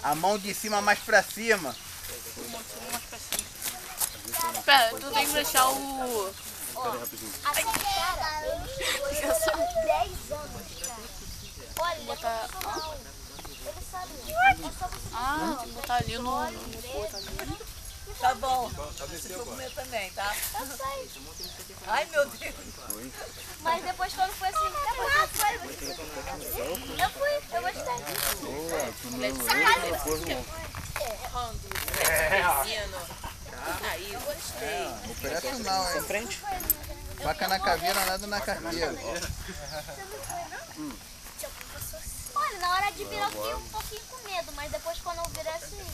A mão de cima mais pra cima. Mais pra cima. Espera, tu tem que deixar o... Até cara, ele chegou e tem 10 anos, cara. Olha, ele é profissional. Ele sabe. É só você vou botar ali no outro ali. Tá bom. Se for comer também, tá? Eu sei. Ai, meu Deus. Mas depois quando foi assim, eu fui, eu gostei. Aí, eu gostei. Operacional, hein? Frente. Faca na caveira, nada na carteira. Olha, na hora de virar eu fiquei um pouquinho com medo, mas depois quando eu virei assim...